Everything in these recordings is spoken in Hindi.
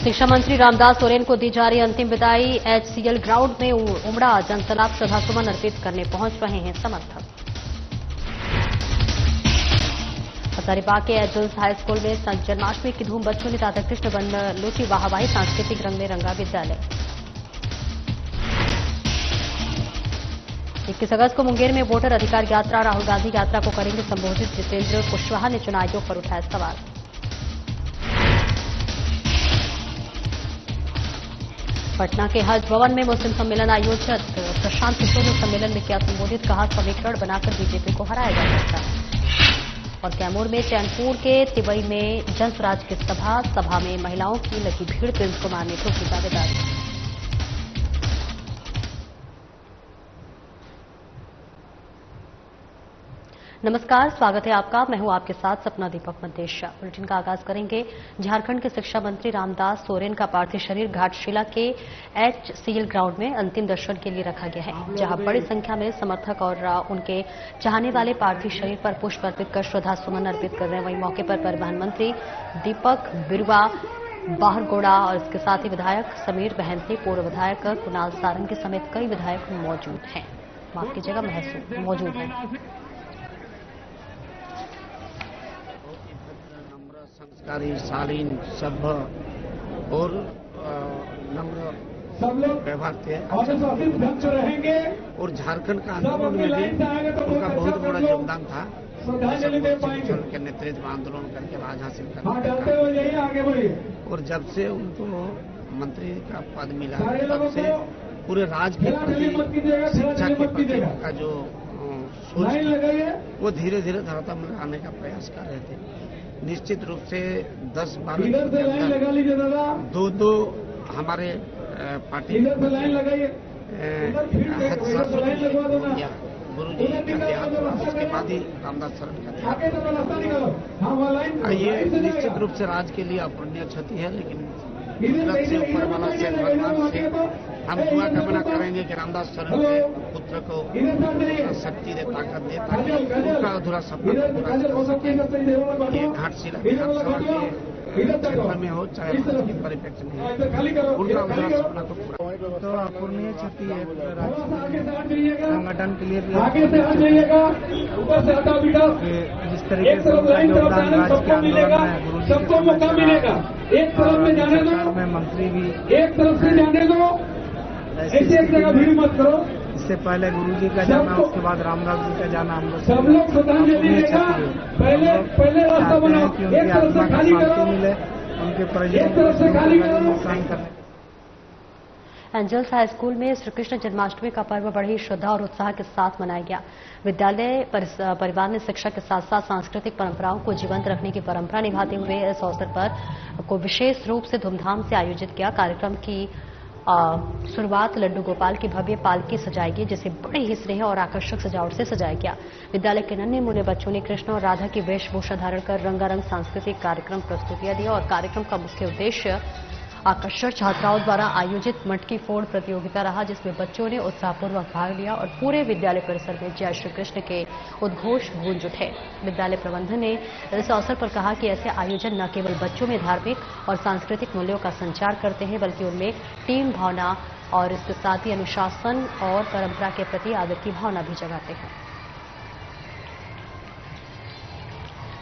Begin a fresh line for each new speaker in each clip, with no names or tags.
शिक्षा मंत्री रामदास सोरेन को दी जा रही अंतिम विदाई। एचसीएल ग्राउंड में उमड़ा जनसैलाब, श्रद्धासुमन अर्पित करने पहुंच रहे हैं समर्थक। हजारीबाग के एंजल्स हाई स्कूल में संत जन्माष्टमी की धूम, बच्चों ने राधा कृष्ण बन लूटी वाहवाही, सांस्कृतिक रंग में रंगा विद्यालय। 21 अगस्त को मुंगेर में वोटर अधिकार यात्रा, राहुल गांधी यात्रा को करेंगे संबोधित। जितेंद्र कुशवाहा ने चुनाव आयोग पर उठाया सवाल। पटना के हज भवन में मुस्लिम सम्मेलन आयोजित, प्रशांत किशोर ने सम्मेलन में किया संबोधित, कहा समीकरण बनाकर बीजेपी को हराया जा सकता है। और कैमूर में चैनपुर के तिवई में जनस्वराज की सभा में महिलाओं की लगी भीड़, प्रिंस कुमार ने ठोकी दावेदारी। नमस्कार, स्वागत है आपका। मैं हूं आपके साथ सपना दीपक मदेशा। बुलेटिन का आगाज करेंगे। झारखंड के शिक्षा मंत्री रामदास सोरेन का पार्थिव शरीर घाटशिला के एचसीएल ग्राउंड में अंतिम दर्शन के लिए रखा गया है, जहां बड़ी संख्या में समर्थक और उनके चाहने वाले पार्थिव शरीर पर पुष्प अर्पित कर श्रद्धासुमन अर्पित कर रहे हैं। वहीं मौके पर परिवहन मंत्री दीपक बिरुवा, बाहरगोड़ा और इसके साथ ही विधायक समीर बहंती, पूर्व विधायक कुणाल सारंगी समेत कई विधायक मौजूद हैं। माफ कीजिएगा, मौजूद हैं।
संस्कारी, शालीन, सभ्य और नम्र व्यवहार थे और झारखंड का आंदोलन में भी उनका बहुत बड़ा योगदान था। के नेतृत्व में आंदोलन करके राज हासिल करने और जब से उनको मंत्री का पद मिला तब से पूरे राज्य के प्रति, शिक्षा के प्रति का जो सोच वो धीरे धीरे धरातल में आने का प्रयास कर रहे थे। निश्चित रूप से 10-12 दो हमारे पार्टी गुरु जी का देहांत हुआ, उसके बाद ही रामदास सोरेन का देहांत। ये निश्चित रूप से राज्य के लिए अपूरणीय क्षति है, लेकिन कुदरत से, ऊपर वाला से, भगवान से हम दुआ कामना करेंगे कि रामदास सोरेन के पुत्र को शक्ति दे, ताकत दे, ताकि उनका अधूरा सपना पूरा कर सके। ये घाटशिला विधानसभा के क्षेत्र में हो, चाहे के परिप्रेक्ष्य में हो, उनका अधूरा सपना को पूरा।
तो अपूर्णीय क्षति है संगठन के लिए भी। जिस तरीके से उनका योगदान राज्य के आंदोलन में गुरु जी के सरकार में मंत्री भी इससे पहले गुरु जी का जाना, उसके बाद रामदास जी का जाना, हम लोग चाहते हैं कि उनकी आत्मा को शांति मिले, उनके परिजनों को नुकसान करने।
एंजल्स हाई स्कूल में श्री कृष्ण जन्माष्टमी का पर्व बड़ी श्रद्धा और उत्साह के साथ मनाया गया। विद्यालय परिवार ने शिक्षा के साथ साथ सांस्कृतिक परंपराओं को जीवंत रखने की परंपरा निभाते हुए इस अवसर पर को विशेष रूप से धूमधाम से आयोजित किया। कार्यक्रम की शुरुआत लड्डू गोपाल की भव्य पालकी सजाई गई, जिसे बड़े ही स्नेह और आकर्षक सजावट से सजाया गया। विद्यालय के नन्हे मुन्ने बच्चों ने कृष्ण और राधा की वेशभूषा धारण कर रंगारंग सांस्कृतिक कार्यक्रम प्रस्तुतियां दी और कार्यक्रम का मुख्य उद्देश्य आकर्षक छात्राओं द्वारा आयोजित मटकी फोड़ प्रतियोगिता रहा, जिसमें बच्चों ने उत्साहपूर्वक भाग लिया और पूरे विद्यालय परिसर में जय श्री कृष्ण के उद्घोष गूंज उठे। विद्यालय प्रबंधन ने इस अवसर पर कहा कि ऐसे आयोजन न केवल बच्चों में धार्मिक और सांस्कृतिक मूल्यों का संचार करते हैं, बल्कि उनमें टीम भावना और इसके साथ ही अनुशासन और परंपरा के प्रति आदर की भावना भी जगाते हैं।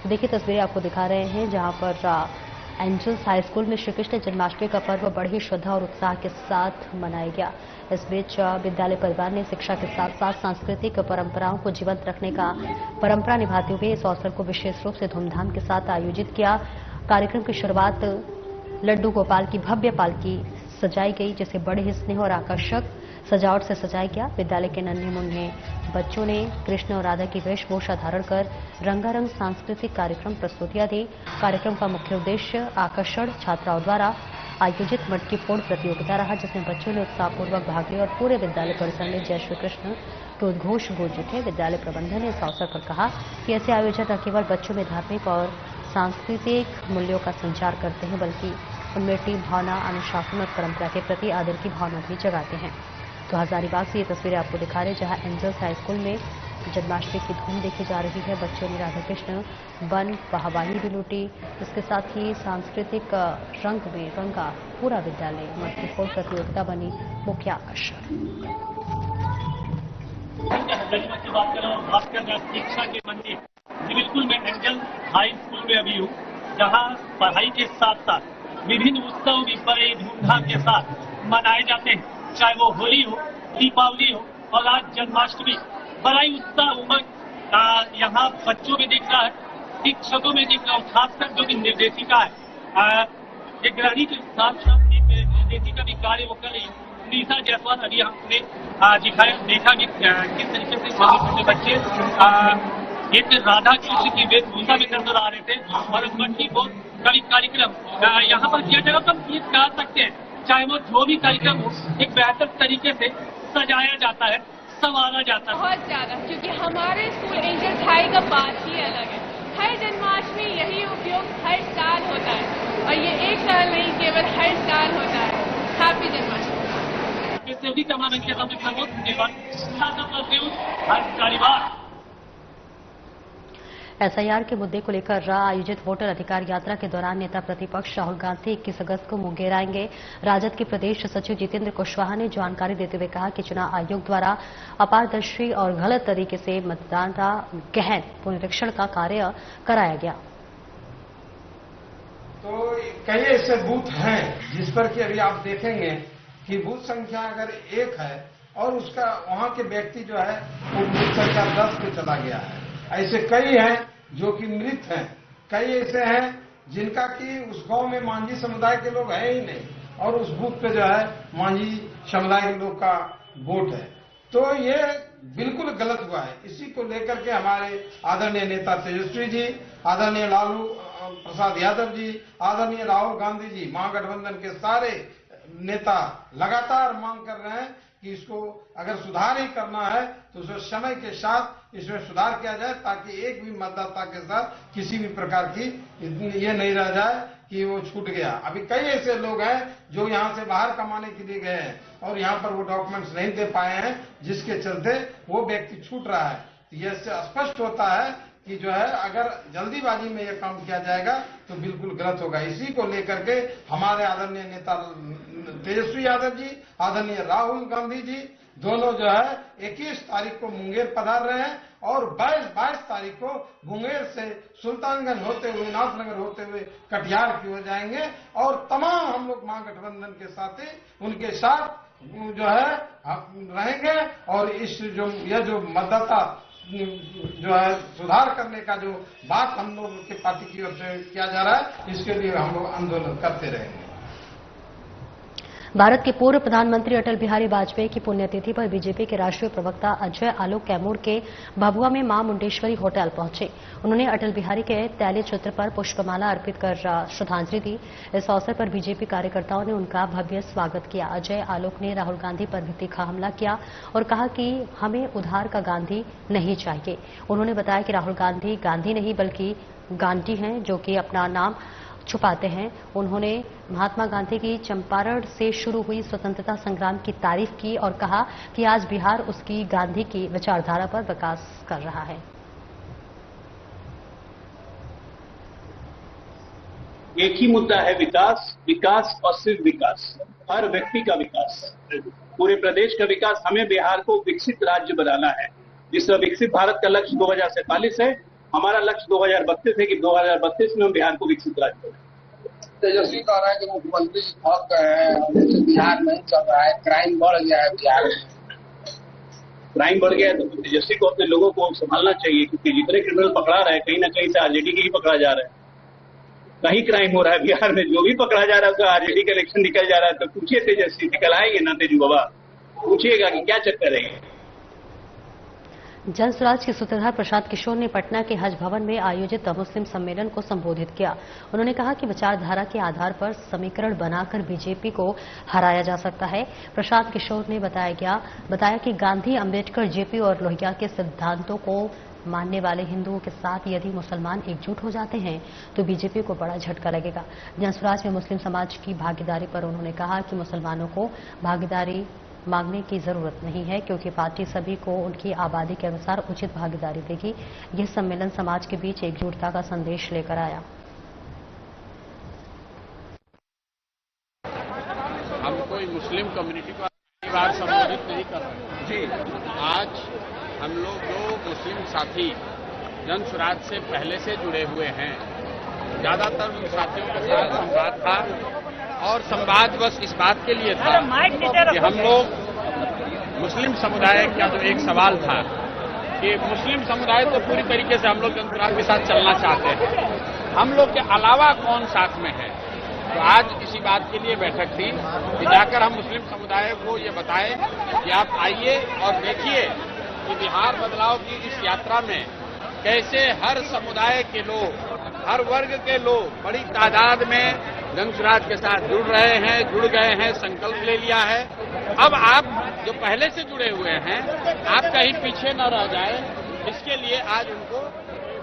देखिए, तस्वीरें आपको दिखा रहे हैं जहां पर एंजल्स हाई स्कूल में श्री कृष्ण जन्माष्टमी का पर्व बड़ी श्रद्धा और उत्साह के साथ मनाया गया। इस बीच विद्यालय परिवार ने शिक्षा के साथ साथ सांस्कृतिक परंपराओं को जीवंत रखने का परंपरा निभाते हुए इस अवसर को विशेष रूप से धूमधाम के साथ आयोजित किया। कार्यक्रम की शुरुआत लड्डू गोपाल की भव्य पालकी सजाई गई, जिसे बड़े ही स्नेह और आकर्षक सजावट से सजाया गया। विद्यालय के नन्हे मुन्ने बच्चों ने कृष्ण और राधा की वेशभूषा धारण कर रंगारंग सांस्कृतिक कार्यक्रम प्रस्तुतियां दी। कार्यक्रम का मुख्य उद्देश्य आकर्षण छात्राओं द्वारा आयोजित मटकी फोड़ प्रतियोगिता रहा, जिसमें बच्चों ने उत्साहपूर्वक भाग लिया और पूरे विद्यालय परिसर में जय श्री कृष्ण के उद्घोष गूंज उठे। विद्यालय प्रबंधन ने इस अवसर पर कहा कि ऐसे आयोजन न केवल बच्चों में धार्मिक और सांस्कृतिक मूल्यों का संचार करते हैं, बल्कि उनमें टीम भावना, अनुशासन और परंपरा के प्रति आदर की भावना भी जगाते हैं। तो हजारीबाग से ये तस्वीरें आपको दिखा रहे हैं, जहां एंजल्स हाई स्कूल में जन्माष्टमी की धूम देखी जा रही है। बच्चों ने राधा कृष्ण बन वाहवाही भी लूटी। इसके साथ ही सांस्कृतिक रंग में रंगा पूरा विद्यालय। मटकी फोड़ प्रतियोगिता बनी मुख्य आकर्षण।
की बात करें और भास्कर शिक्षा के मंदिर बिल्कुल मैं एंजल हाई स्कूल में अभी हूँ, जहाँ पढ़ाई के साथ साथ विभिन्न उत्सव भी बड़े धूमधाम के साथ मनाए जाते हैं, चाहे वो होली हो, दीपावली हो और आज जन्माष्टमी। बड़ा ही उत्साह उमंग यहाँ बच्चों में दिख रहा है, शिक्षकों में दिख रहा है, खासकर जो कि निर्देशिका है, एक गृहिणी के साथ साथ एक निर्देशिका भी कार्य वो कर रही है, नीता जायसवाल। अभी हमने देखा कि किस तरीके से छोटे बच्चे एक राधा कृष्ण की वेशभूषा में नजर आ रहे थे और मटकी फोड़ कवि कार्यक्रम यहाँ पर किया जाएगा। तो हम ये कह सकते हैं, चाहे वो जो भी कार्यक्रम हो, एक बेहतर तरीके से सजाया जाता है, संवारा जाता है
बहुत ज्यादा, क्योंकि हमारे स्कूल एंजल हाई का बात ही अलग है। हर जन्माष्टमी यही उपयोग हर साल होता है और ये एक साल नहीं, केवल हर साल होता है। हैप्पी जन्माष्टमी।
तमाम हर परिवार
एसआईआर के मुद्दे को लेकर आयोजित वोटर अधिकार यात्रा के दौरान नेता प्रतिपक्ष राहुल गांधी 21 अगस्त को मुंगेर आएंगे। राजद के प्रदेश सचिव जितेंद्र कुशवाहा ने जानकारी देते हुए कहा कि चुनाव आयोग द्वारा अपारदर्शी और गलत तरीके से मतदान का गहन पुनरीक्षण का कार्य कराया गया।
तो कई ऐसे बूथ हैं जिस पर कि अभी आप देखेंगे कि बूथ संख्या अगर 1 है और उसका वहां के व्यक्ति जो है वो बूथ संख्या 10 पे चला गया है। ऐसे कई हैं जो कि मृत हैं, कई ऐसे हैं जिनका कि उस गांव में मांझी समुदाय के लोग हैं ही नहीं और उस बूथ पे जो है मांझी समुदाय के लोग का वोट है। तो ये बिल्कुल गलत हुआ है। इसी को लेकर के हमारे आदरणीय नेता तेजस्वी जी, आदरणीय लालू प्रसाद यादव जी, आदरणीय राहुल गांधी जी, महागठबंधन के सारे नेता लगातार मांग कर रहे हैं कि इसको अगर सुधार ही करना है तो उसे समय के साथ इसमें सुधार किया जाए, ताकि एक भी मतदाता के साथ किसी भी प्रकार की ये नहीं रह जाए कि वो छूट गया। अभी कई ऐसे लोग हैं जो यहाँ से बाहर कमाने के लिए गए हैं और यहाँ पर वो डॉक्यूमेंट्स नहीं दे पाए हैं, जिसके चलते वो व्यक्ति छूट रहा है। यह स्पष्ट होता है कि जो है अगर जल्दीबाजी में यह काम किया जाएगा तो बिल्कुल गलत होगा। इसी को लेकर के हमारे आदरणीय नेता तेजस्वी यादव जी, आदरणीय राहुल गांधी जी दोनों जो है 21 तारीख को मुंगेर पधार रहे हैं और 22 तारीख को मुंगेर से सुल्तानगंज होते हुए, नाथनगर होते हुए कटिहार की ओर जाएंगे और तमाम हम लोग महागठबंधन के साथी उनके साथ जो है रहेंगे और इस जो मतदाता जो है सुधार करने का जो बात हम लोग के पार्टी की ओर से किया जा रहा है, इसके लिए हम लोग आंदोलन करते रहेंगे।
भारत के पूर्व प्रधानमंत्री अटल बिहारी वाजपेयी की पुण्यतिथि पर बीजेपी के राष्ट्रीय प्रवक्ता अजय आलोक कैमूर के भभुआ में मां मुंडेश्वरी होटल पहुंचे। उन्होंने अटल बिहारी के तैलीय चित्र पर पुष्पमाला अर्पित कर श्रद्धांजलि दी। इस अवसर पर बीजेपी कार्यकर्ताओं ने उनका भव्य स्वागत किया। अजय आलोक ने राहुल गांधी पर भी तीखा हमला किया और कहा कि हमें उधार का गांधी नहीं चाहिए। उन्होंने बताया कि राहुल गांधी गांधी नहीं बल्कि गांधी हैं, जो कि अपना नाम छुपाते हैं। उन्होंने महात्मा गांधी की चंपारण से शुरू हुई स्वतंत्रता संग्राम की तारीफ की और कहा कि आज बिहार उसकी गांधी की विचारधारा पर विकास कर रहा है।
एक ही मुद्दा है विकास, विकास और सिर्फ विकास, हर व्यक्ति का विकास, पूरे प्रदेश का विकास। हमें बिहार को विकसित राज्य बनाना है, जिसका विकसित भारत का लक्ष्य 2047 है। हमारा लक्ष्य 2032 है कि 2032 में हम बिहार को विकसित राज्य बनाएं।
तेजस्वी कह रहा है कि मुख्यमंत्री थक गए हैं, बिहार नहीं चल रहा है, क्राइम बढ़ गया है बिहार में।
क्राइम बढ़ गया है तो तेजस्वी को अपने लोगों को संभालना चाहिए, क्योंकि जितने क्रिमिनल पकड़ा रहा है कहीं ना कहीं से आरजेडी के ही पकड़ा जा रहा है। कहीं क्राइम हो रहा है बिहार में, जो भी पकड़ा जा रहा है उसका आरजेडी का इलेक्शन निकल जा रहा है। तो पूछिए तेजस्वी, निकल आएंगे ना तेजू बाबा, पूछिएगा कि क्या चक्कर है।
जन स्वराज के सूत्रधार प्रशांत किशोर ने पटना के हज भवन में आयोजित मुस्लिम सम्मेलन को संबोधित किया। उन्होंने कहा कि विचारधारा के आधार पर समीकरण बनाकर बीजेपी को हराया जा सकता है। प्रशांत किशोर ने बताया कि गांधी, अम्बेडकर, जेपी और लोहिया के सिद्धांतों को मानने वाले हिंदुओं के साथ यदि मुसलमान एकजुट हो जाते हैं तो बीजेपी को बड़ा झटका लगेगा। जन स्वराज में मुस्लिम समाज की भागीदारी पर उन्होंने कहा कि मुसलमानों को भागीदारी मांगने की जरूरत नहीं है, क्योंकि पार्टी सभी को उनकी आबादी के अनुसार उचित भागीदारी देगी। यह सम्मेलन समाज के बीच एकजुटता का संदेश लेकर आया।
हम कोई मुस्लिम कम्युनिटी को बार संबोधित नहीं कर रहे जी। आज हम लोग जो मुस्लिम साथी जन स्वराज से पहले से जुड़े हुए हैं, ज्यादातर उन साथियों के साथ संवाद था और संवाद बस इस बात के लिए था कि हम लोग मुस्लिम समुदाय का जो एक सवाल था कि मुस्लिम समुदाय तो पूरी तरीके से हम लोग जन स्वराज के साथ चलना चाहते हैं, हम लोग के अलावा कौन साथ में है। तो आज इसी बात के लिए बैठक थी कि जाकर हम मुस्लिम समुदाय को ये बताएं कि आप आइए और देखिए कि बिहार बदलाव की इस यात्रा में कैसे हर समुदाय के लोग, हर वर्ग के लोग बड़ी तादाद में जन स्वराज के साथ जुड़ गए हैं, संकल्प ले लिया है। अब आप जो पहले से जुड़े हुए हैं, आप कहीं पीछे न रह जाए, इसके लिए आज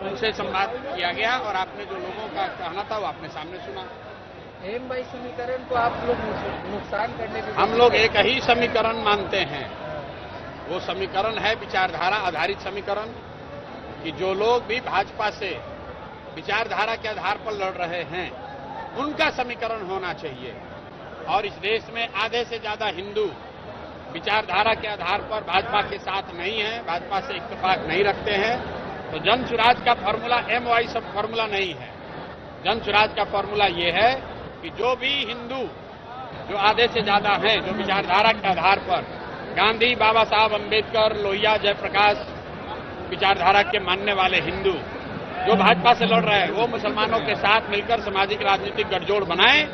उनसे संवाद किया गया और आपने जो लोगों का कहना था वो आपने सामने सुना।
M/Y समीकरण को आप लोग नुकसान करने के
हम लोग एक ही समीकरण मानते हैं, वो समीकरण है विचारधारा आधारित समीकरण, कि जो लोग भी भाजपा से विचारधारा के आधार पर लड़ रहे हैं उनका समीकरण होना चाहिए। और इस देश में आधे से ज्यादा हिंदू विचारधारा के आधार पर भाजपा के साथ नहीं है, भाजपा से इत्तेफाक नहीं रखते हैं। तो जन स्वराज का फॉर्मूला M/Y सब फॉर्मूला नहीं है। जन स्वराज का फॉर्मूला ये है कि जो भी हिंदू, जो आधे से ज्यादा हैं, जो विचारधारा के आधार पर गांधी, बाबा साहब अम्बेडकर, लोहिया, जयप्रकाश विचारधारा के मानने वाले हिंदू जो भाजपा से लड़ रहे हैं, वो मुसलमानों के साथ मिलकर सामाजिक राजनीतिक गठजोड़ बनाएं।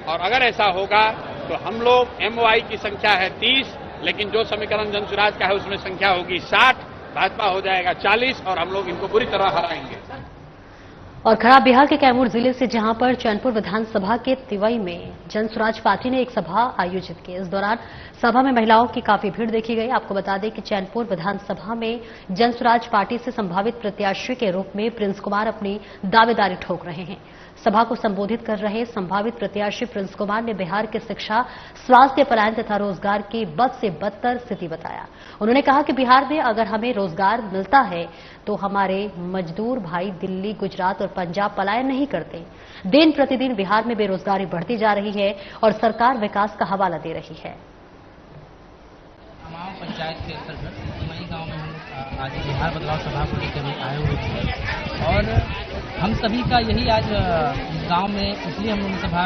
और अगर ऐसा होगा तो हम लोग M/Y की संख्या है 30, लेकिन जो समीकरण जन स्वराज का है उसमें संख्या होगी 60, भाजपा हो जाएगा 40 और हम लोग इनको बुरी तरह हराएंगे।
और खराब बिहार के कैमूर जिले से, जहां पर चैनपुर विधानसभा के तिवई में जन स्वराज पार्टी ने एक सभा आयोजित की। इस दौरान सभा में महिलाओं की काफी भीड़ देखी गई। आपको बता दें कि चैनपुर विधानसभा में जन स्वराज पार्टी से संभावित प्रत्याशी के रूप में प्रिंस कुमार अपनी दावेदारी ठोक रहे हैं। सभा को संबोधित कर रहे संभावित प्रत्याशी प्रिंस कुमार ने बिहार की शिक्षा, स्वास्थ्य, पलायन तथा रोजगार की बद से बदतर स्थिति बताया। उन्होंने कहा कि बिहार में अगर हमें रोजगार मिलता है तो हमारे मजदूर भाई दिल्ली, गुजरात और पंजाब पलायन नहीं करते। दिन प्रतिदिन बिहार में बेरोजगारी बढ़ती जा रही है और सरकार विकास का हवाला दे रही है।
तमाम पंचायत के अंतर्गत तिवई गांव में हम आज बिहार बदलाव सभा को लेकर आए हुए थे और हम सभी का यही आज इस गांव में इसलिए हम लोगों ने सभा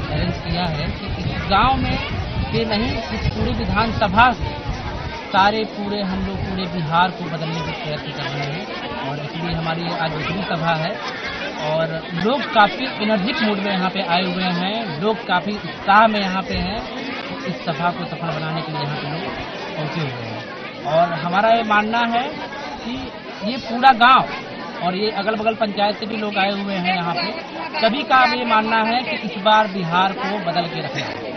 अरेंज किया है कि इस गांव में ये नहीं, इस पूरी विधानसभा से पूरे हम लोग पूरे बिहार को बदलने की प्रयत्न कर रहे हैं और इसलिए हमारी आज दूसरी सभा है और लोग काफी एनर्जिक मूड में यहाँ पे आए हुए हैं, लोग काफी उत्साह में यहाँ पे हैं। इस सभा को सफल बनाने के लिए यहाँ पे लोग पहुंचे हुए हैं और हमारा ये मानना है कि ये पूरा गांव और ये अगल बगल पंचायत से भी लोग आए हुए हैं यहाँ पे, सभी का ये मानना है कि इस बार बिहार को बदल के रखेंगे।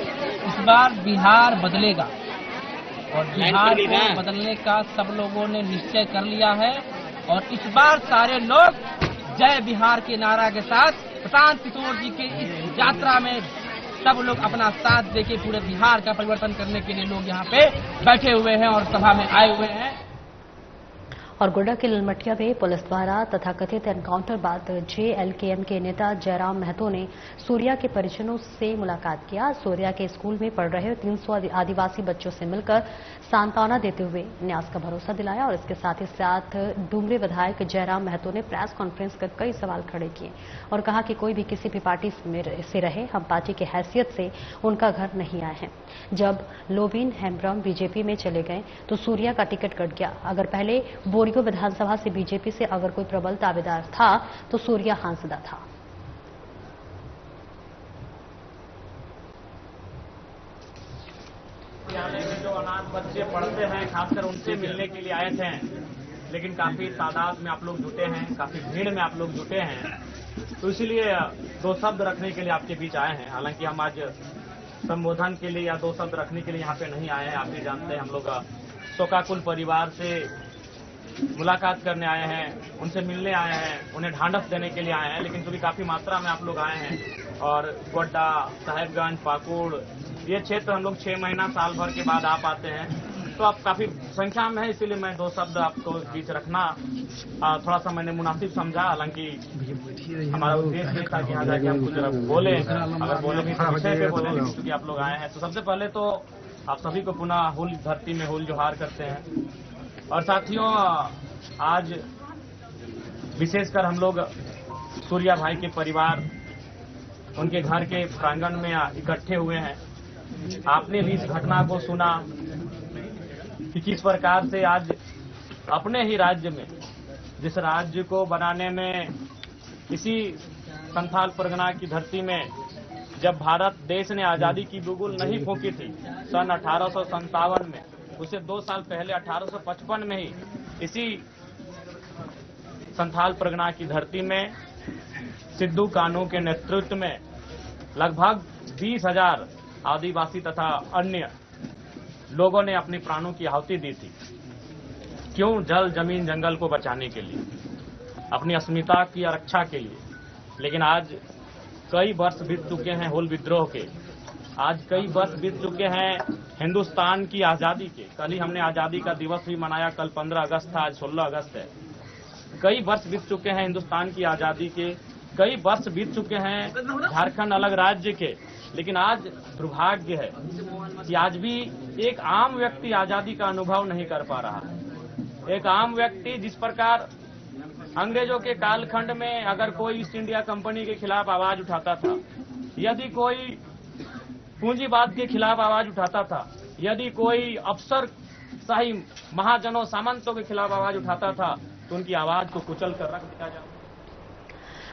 इस बार बिहार बदलेगा और बिहार को बदलने का सब लोगों ने निश्चय कर लिया है और इस बार सारे लोग जय बिहार के नारा के साथ प्रशांत किशोर जी की इस यात्रा में सब लोग अपना साथ देके पूरे बिहार का परिवर्तन करने के लिए लोग यहाँ पे बैठे हुए हैं और सभा में आए हुए हैं।
और गोड्डा के ललमटिया में पुलिस द्वारा तथाकथित एनकाउंटर बाद JLKM के नेता जयराम महतो ने सूर्या के परिजनों से मुलाकात किया। सूर्या के स्कूल में पढ़ रहे 300 आदिवासी बच्चों से मिलकर सांत्वना देते हुए न्यास का भरोसा दिलाया और इसके साथ ही साथ डुमरी विधायक जयराम महतो ने प्रेस कॉन्फ्रेंस कर कई सवाल खड़े किए और कहा कि कोई भी किसी भी पार्टी से रहे, हम पार्टी की हैसियत से उनका घर नहीं आए हैं। जब लोबीन हेम्ब्रम बीजेपी में चले गए तो सूर्या का टिकट कट गया। अगर पहले बोरियो विधानसभा से बीजेपी से अगर कोई प्रबल दावेदार था तो सूर्या हांसदा था।
यहाँ पे जो अनाथ बच्चे पढ़ते हैं खासकर उनसे मिलने के लिए आए थे, लेकिन काफी तादाद में आप लोग जुटे हैं, काफी भीड़ में आप लोग जुटे हैं, तो इसीलिए दो शब्द रखने के लिए आपके बीच आए हैं। हालांकि हम आज संबोधन के लिए या दो शब्द रखने के लिए यहाँ पे नहीं आए हैं। आप भी जानते हैं हम लोग शोकाकुल परिवार से मुलाकात करने आए हैं, उनसे मिलने आए हैं, उन्हें ढांढस देने के लिए आए हैं, लेकिन क्योंकि काफी मात्रा में आप लोग आए हैं और गोड्डा, साहेबगंज, पाकुड़,
ये क्षेत्र हम लोग 6 महीना साल भर के बाद आ पाते हैं, तो आप काफी संख्या में है, इसीलिए मैं 2 शब्द आपको बीच रखना थोड़ा सा मैंने मुनासिब समझा। हालांकि हमारा उद्देश्य नहीं था कि यहाँ जाके हम कुछ बोले, अगर बोले भी तो विषय पे बोले, क्योंकि आप लोग आए हैं। तो सबसे पहले तो आप सभी को पुनः हुल धरती में हुल जोहार करते हैं। और साथियों, आज विशेषकर हम लोग सूर्या भाई के परिवार उनके घर के प्रांगण में इकट्ठे हुए हैं। आपने भी इस घटना को सुना कि किस प्रकार से आज अपने ही राज्य में, जिस राज्य को बनाने में इसी संथाल परगना की धरती में जब भारत देश ने आजादी की बुलबुल नहीं फूंकी थी सन 1857 में, उसे 2 साल पहले 1855 में ही इसी संथाल परगना की धरती में सिद्धू कान्हू के नेतृत्व में लगभग 20,000 आदिवासी तथा अन्य लोगों ने अपने प्राणों की आहुति दी थी। क्यों? जल, जमीन, जंगल को बचाने के लिए, अपनी अस्मिता की रक्षा के लिए। लेकिन आज कई वर्ष बीत चुके हैं हुल विद्रोह के, आज कई वर्ष बीत चुके हैं हिंदुस्तान की आजादी के। कल ही हमने आजादी का दिवस भी मनाया, कल 15 अगस्त था, आज 16 अगस्त है। कई वर्ष बीत चुके हैं हिंदुस्तान की आजादी के, कई वर्ष बीत चुके हैं झारखंड अलग राज्य के। लेकिन आज दुर्भाग्य है कि आज भी एक आम व्यक्ति आजादी का अनुभव नहीं कर पा रहा है। एक आम व्यक्ति जिस प्रकार अंग्रेजों के कालखंड में अगर कोई ईस्ट इंडिया कंपनी के खिलाफ आवाज उठाता था, यदि कोई पूंजीवाद के खिलाफ आवाज उठाता था, यदि कोई अफसर शाही महाजनों सामंतों के खिलाफ आवाज उठाता था, तो उनकी आवाज को कुचल कर रख दिया जाता।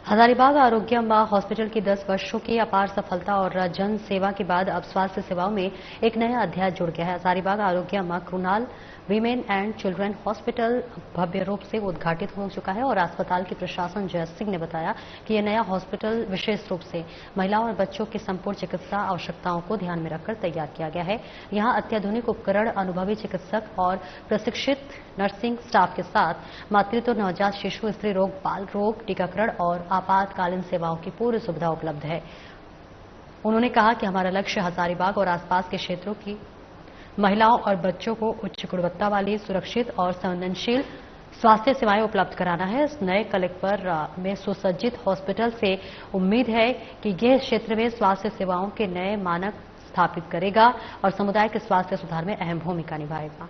हजारीबाग आरोग्यम हॉस्पिटल की 10 वर्षों की अपार सफलता और जन सेवा के बाद अब स्वास्थ्य सेवाओं में एक नया अध्याय जुड़ गया है। Hazaribagh Arogyam Krunal women and children hospital भव्य रूप से उद्घाटित हो चुका है और अस्पताल के प्रशासन जय सिंह ने बताया कि यह नया हॉस्पिटल विशेष रूप से महिलाओं और बच्चों की संपूर्ण चिकित्सा आवश्यकताओं को ध्यान में रखकर तैयार किया गया है। यहां अत्याधुनिक उपकरण, अनुभवी चिकित्सक और प्रशिक्षित नर्सिंग स्टाफ के साथ मातृत्व, नवजात शिशु, स्त्री रोग, बाल रोग, टीकाकरण और आपातकालीन सेवाओं की पूरी सुविधा उपलब्ध है। उन्होंने कहा कि हमारा लक्ष्य हजारीबाग और आसपास के क्षेत्रों की महिलाओं और बच्चों को उच्च गुणवत्ता वाली, सुरक्षित और संवेदनशील स्वास्थ्य सेवाएं उपलब्ध कराना है। इस नए कलेक्टर में सुसज्जित हॉस्पिटल से उम्मीद है कि यह क्षेत्र में स्वास्थ्य सेवाओं के नए मानक स्थापित करेगा और समुदाय के स्वास्थ्य सुधार में अहम भूमिका निभाएगा।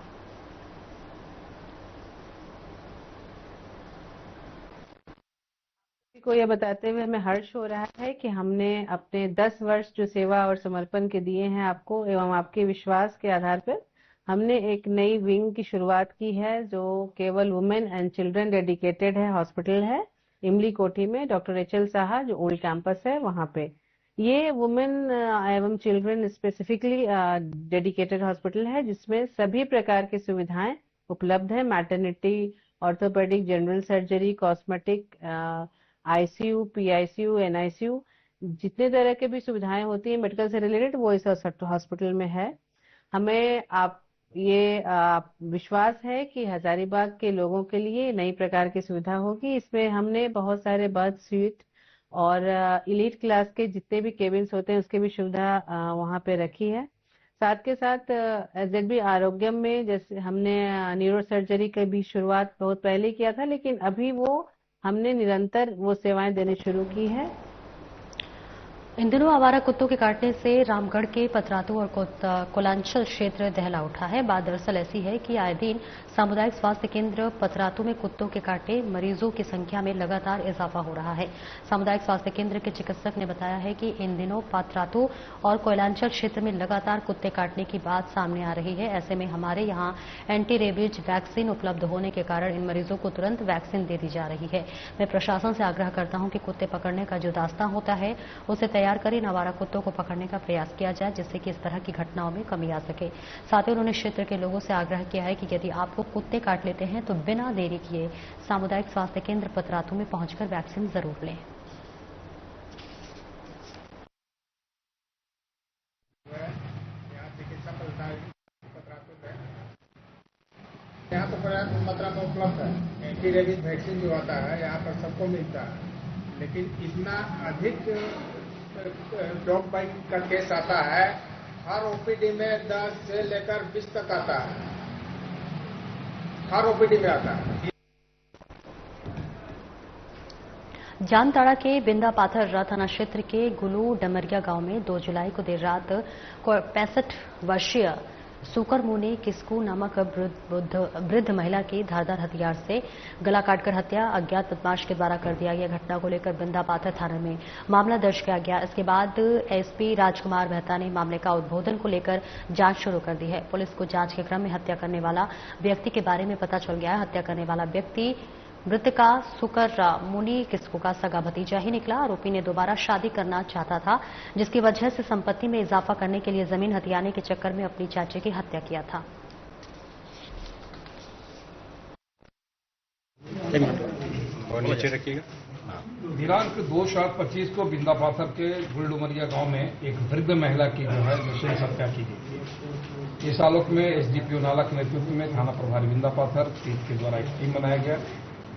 को यह बताते हुए हमें हर्ष हो रहा है कि हमने अपने 10 वर्ष जो सेवा और समर्पण के दिए हैं आपको एवं आपके विश्वास के आधार पर हमने एक नई विंग की शुरुआत की है जो केवल वुमेन एंड चिल्ड्रन डेडिकेटेड है हॉस्पिटल है इमली कोठी में, डॉक्टर एचएल साहा जो ओल्ड कैंपस है वहां पे। ये वुमेन एवं चिल्ड्रन स्पेसिफिकली डेडिकेटेड हॉस्पिटल है जिसमें सभी प्रकार की सुविधाएं उपलब्ध है। Maternity, orthopaedic, general surgery, cosmetic, ICU, PICU, NICU, जितने तरह के भी सुविधाएं होती है मेडिकल से रिलेटेड वो इस हॉस्पिटल में है। हमें विश्वास है कि हजारीबाग के लोगों के लिए नई प्रकार की सुविधा होगी। इसमें हमने बहुत सारे बर्थ स्वीट और इलीट क्लास के जितने भी केबिन्स होते हैं उसकी भी सुविधा वहां पे रखी है। साथ के साथ एसजेडबी आरोग्यम में जैसे हमने न्यूरो सर्जरी की भी शुरुआत बहुत पहले किया था, लेकिन अभी वो हमने निरंतर वो सेवाएं देनी शुरू की है।
इन दिनों आवारा कुत्तों के काटने से रामगढ़ के पतरातू और कोलांचल क्षेत्र दहला उठा है। बात दरअसल ऐसी है कि आए दिन सामुदायिक स्वास्थ्य केंद्र पतरातू में कुत्तों के काटे मरीजों की संख्या में लगातार इजाफा हो रहा है। सामुदायिक स्वास्थ्य केंद्र के चिकित्सक ने बताया है कि इन दिनों पतरातू और कोलांचल क्षेत्र में लगातार कुत्ते काटने की बात सामने आ रही है। ऐसे में हमारे यहाँ एंटी रेबीज वैक्सीन उपलब्ध होने के कारण इन मरीजों को तुरंत वैक्सीन दे दी जा रही है। मैं प्रशासन से आग्रह करता हूँ कि कुत्ते पकड़ने का जो दास्तां होता है उसे तैयार कर इन आवारा कुत्तों को पकड़ने का प्रयास किया जाए जिससे कि इस तरह की घटनाओं में कमी आ सके। साथ ही उन्होंने क्षेत्र के लोगों से आग्रह किया है कि यदि आपको कुत्ते काट लेते हैं तो बिना देरी किए सामुदायिक स्वास्थ्य केंद्र पतरातू में पहुंचकर वैक्सीन जरूर लें।
यहाँ तो पर्याप्त मात्रा में उपलब्ध है। एंटी रेबीज वैक्सीन जो आता है यहाँ पर सबको मिलता है, लेकिन इतना अधिक डॉग बाइट का केस आता है हर ओपीडी में 10 से लेकर 20 तक आता है, हर ओपीडी में आता है।
जामताड़ा के बिंदा पाथर थाना क्षेत्र के गुलू डमरिया गांव में 2 जुलाई को देर रात 65 वर्षीय सुकर मुनि किस्कू नामक वृद्ध महिला की धारदार हथियार से गला काटकर हत्या अज्ञात बदमाश के द्वारा कर दिया गया। घटना को लेकर बिंदा पाथर थाने में मामला दर्ज किया गया। इसके बाद एसपी राजकुमार मेहता ने मामले का उद्भेदन को लेकर जांच शुरू कर दी है। पुलिस को जांच के क्रम में हत्या करने वाला व्यक्ति के बारे में पता चल गया है। हत्या करने वाला व्यक्ति मृतका सुकर मुनि किस्कू का सगा भतीजा ही निकला। आरोपी ने दोबारा शादी करना चाहता था, जिसकी वजह से संपत्ति में इजाफा करने के लिए जमीन हथियाने के चक्कर में अपनी चाची की हत्या किया था।
और नीचे रखिएगा।
दिनांक 2/7/25 को बिंदा पाथर के गुलडुमरिया गांव में एक वृद्ध महिला की जो है नृशंस हत्या की गई थी। इस आलोक में एसडीपीओ नाला के नेतृत्व में थाना प्रभारी बिंदा पाथर के द्वारा एक टीम बनाया गया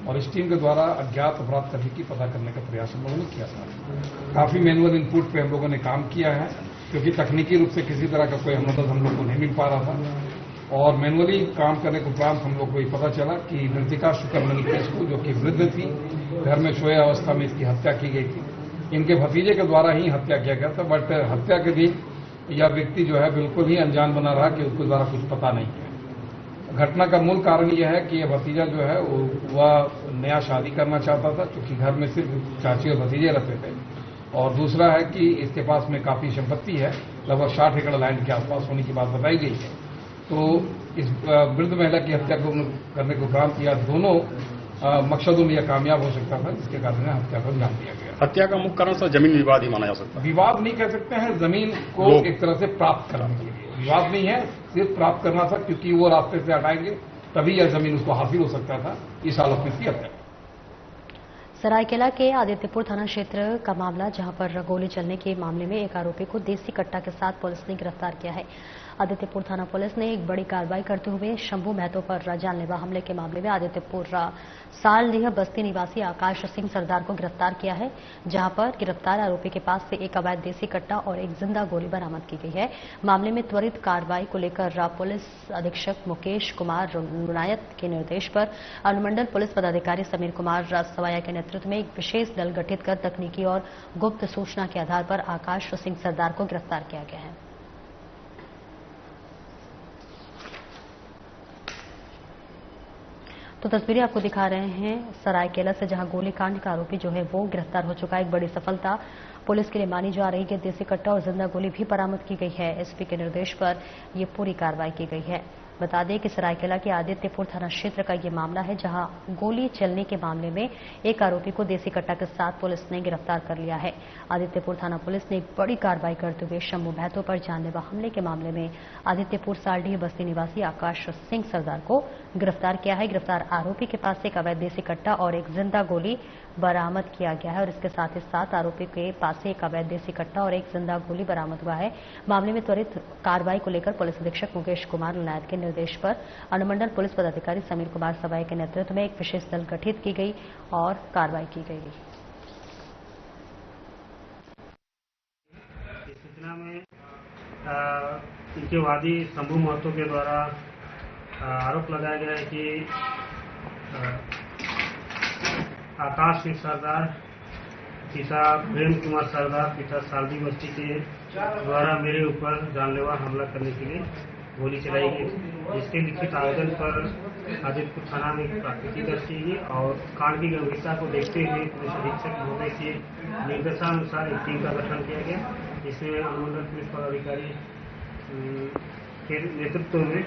और इस टीम के द्वारा अज्ञात अपराधकर्मी की पता करने का प्रयास हम लोगों ने किया था। काफी मैनुअल इनपुट पे हम लोगों ने काम किया है, क्योंकि तकनीकी रूप से किसी तरह का कोई मदद हम लोग को नहीं मिल पा रहा था और मैनुअली काम करने के उपरांत हम लोग को ये पता चला कि मृतिका शुक्रमणि किस्कू जो कि वृद्ध थी, घर में सोए अवस्था में इसकी हत्या की गई थी। इनके भतीजे के द्वारा ही हत्या किया गया था, बट हत्या के दिन यह व्यक्ति जो है बिल्कुल ही अनजान बना रहा कि उसके द्वारा कुछ पता नहीं है। घटना का मूल कारण यह है कि यह भतीजा जो है वह नया शादी करना चाहता था, क्योंकि घर में सिर्फ चाची और भतीजे रहते थे। और दूसरा है कि इसके पास में काफी संपत्ति है, लगभग 60 एकड़ लैंड के आसपास होने की बात बताई गई है। तो इस वृद्ध महिला की हत्या को करने के उपरांत यह दोनों मकसदों में यह कामयाब हो सकता था, जिसके कारण हत्या को अंजाम दिया गया।
हत्या का मुख्य कारण सर जमीन विवाद ही माना जा सकता है।
विवाद नहीं कह सकते हैं, जमीन को एक तरह से प्राप्त करने के लिए विवाद नहीं है, सिर्फ प्राप्त करना था, क्योंकि वो रास्ते से हटाएंगे तभी यह जमीन उसको हासिल हो सकता था। इस आलोक में इसकी हत्या।
सरायकेला के आदित्यपुर थाना क्षेत्र का मामला, जहां पर गोली चलने के मामले में एक आरोपी को देसी कट्टा के साथ पुलिस ने गिरफ्तार किया है। आदित्यपुर थाना पुलिस ने एक बड़ी कार्रवाई करते हुए शंभू महतो पर जानलेवा हमले के मामले में आदित्यपुर सालडीह बस्ती निवासी आकाश सिंह सरदार को गिरफ्तार किया है, जहां पर गिरफ्तार आरोपी के पास से एक अवैध देसी कट्टा और एक जिंदा गोली बरामद की गई है। मामले में त्वरित कार्रवाई को लेकर पुलिस अधीक्षक मुकेश कुमार रुनायत के निर्देश पर अनुमंडल पुलिस पदाधिकारी समीर कुमार सवाया के नेतृत्व में एक विशेष दल गठित कर तकनीकी और गुप्त सूचना के आधार पर आकाश सिंह सरदार को गिरफ्तार किया गया है। तो तस्वीरें आपको दिखा रहे हैं सरायकेला से, जहां गोलीकांड का आरोपी जो है वो गिरफ्तार हो चुका है। एक बड़ी सफलता पुलिस के लिए मानी जा रही है। देसी कट्टा और जिंदा गोली भी बरामद की गई है। एसपी के निर्देश पर यह पूरी कार्रवाई की गई है। बता दें कि सरायकेला के आदित्यपुर थाना क्षेत्र का ये मामला है, जहां गोली चलने के मामले में एक आरोपी को देसी कट्टा के साथ पुलिस ने गिरफ्तार कर लिया है। आदित्यपुर थाना पुलिस ने एक बड़ी कार्रवाई करते हुए शंभू महतो पर जानलेवा हमले के मामले में आदित्यपुर सालडीह बस्ती निवासी आकाश सिंह सरदार को गिरफ्तार किया है। गिरफ्तार आरोपी के पास से एक अवैध देसी कट्टा और एक जिंदा गोली बरामद किया गया है और इसके साथ ही साथ आरोपी के पास से एक अवैध देसी कट्टा और एक जिंदा गोली बरामद हुआ है। मामले में त्वरित कार्रवाई को लेकर पुलिस अधीक्षक मुकेश कुमार नायक के निर्देश पर अनुमंडल पुलिस पदाधिकारी समीर कुमार सवाई के नेतृत्व में एक विशेष दल गठित की गई और कार्रवाई की गई।
इस सूचना में इनके वादी शंभू महतो के द्वारा आरोप लगाया गया है कि आकाश सिंह सरदार पिता प्रेम कुमार सरदार पिता सालडी बस्ती के द्वारा मेरे ऊपर जानलेवा हमला करने के लिए गोली चलाई गई, जिसके लिखित आवेदन पर आदित्यपुर थाना में प्राथमिकी दर्ज की गई और कांड की गंभीरता को देखते हुए पुलिस अधीक्षक महोदय के निर्देशानुसार एक टीम का गठन किया गया, जिसमें अनुमंडल पुलिस पदाधिकारी के नेतृत्व में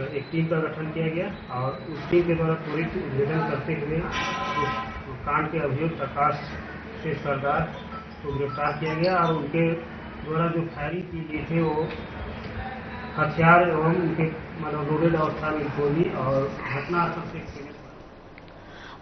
एक टीम का गठन किया गया और उस टीम के द्वारा त्वरित उद्भेदन करते हुए उस कांड के अभियुक्त आकाश सिंह सरदार को गिरफ्तार किया गया और उनके द्वारा जो फायरिंग की गई थी वो हथियार एवं उनके मतलब लोडेड अवस्था में गोली और घटनास्थल से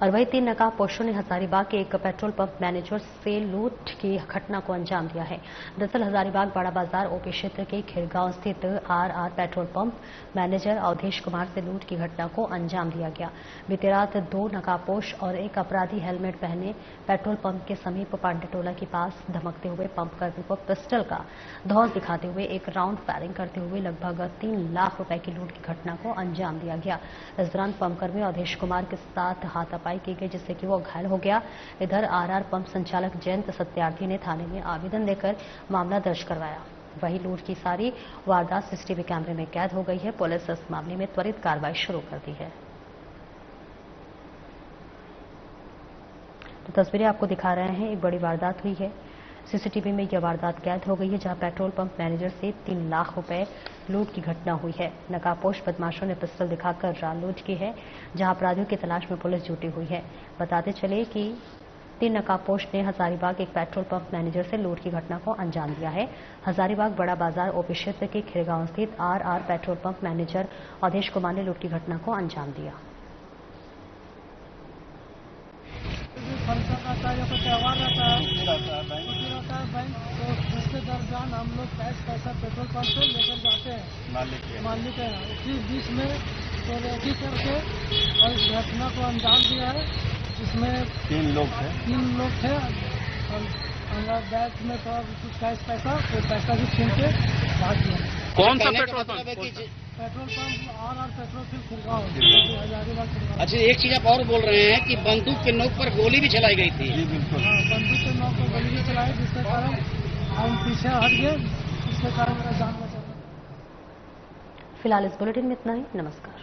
और वही 3 नकाबपोशों ने हजारीबाग के एक पेट्रोल पंप मैनेजर से लूट की घटना को अंजाम दिया है। दरअसल हजारीबाग बड़ा बाजार ओपी क्षेत्र के खिरगांव स्थित RR petrol pump manager Awadhesh Kumar से लूट की घटना को अंजाम दिया गया। बीती रात 2 नकाबपोश और एक अपराधी हेलमेट पहने पेट्रोल पंप के समीप पांडेटोला के पास धमकते हुए पंप कर्मी को पिस्टल का धौंस दिखाते हुए एक राउंड फायरिंग करते हुए लगभग 3 लाख रुपए की लूट की घटना को अंजाम दिया गया। इस दौरान पंप कर्मी अवधेश कुमार के साथ हाथापाई की गई, जिससे कि वो घायल हो गया। इधर आरआर पंप संचालक जयंत सत्यार्थी ने थाने में आवेदन देकर मामला दर्ज करवाया। वही लूट की सारी वारदात सीसीटीवी कैमरे में कैद हो गई है। पुलिस इस मामले में त्वरित कार्रवाई शुरू कर दी है। तो तस्वीरें आपको दिखा रहे हैं, एक बड़ी वारदात हुई है। सीसीटीवी में यह वारदात कैद हो गई है, जहां पेट्रोल पंप मैनेजर से 3 लाख रुपए लूट की घटना हुई है। नकाबपोश बदमाशों ने पिस्टल दिखाकर लूट की है, जहां अपराधियों की तलाश में पुलिस जुटी हुई है। बताते चले कि 3 नकाबपोश ने हजारीबाग एक पेट्रोल पंप मैनेजर से लूट की घटना को अंजाम दिया है। हजारीबाग बड़ा बाजार ओपी क्षेत्र के खिरगांव स्थित RR petrol pump manager Awadhesh Kumar ने लूट की घटना को अंजाम दिया।
फंक्शन आता है या कोई त्यौहार रहता है बैंक, तो उसके दरमियान हम लोग कैश पैसा पेट्रोल पंप से लेकर जाते हैं मालिक है। उसी बीच में तो रेडी करके और इस घटना को अंजाम दिया है, जिसमें 3 लोग थे और बैग में तो कुछ कैश पैसा तो पैसा भी छीन के भाग दिया।
कौन सा petrol pump?
Petrol pump RR petrol फिर हजारीबाग।
अच्छा, एक चीज आप और बोल रहे हैं कि बंदूक के नोक पर गोली भी चलाई गई थी।
जी बिल्कुल, बंदूक के नोक पर गोली भी चलाई, जिसके कारण हम पीछे हट गए, इसके कारण मेरा जान बचा।
फिलहाल इस बुलेटिन में इतना ही। नमस्कार।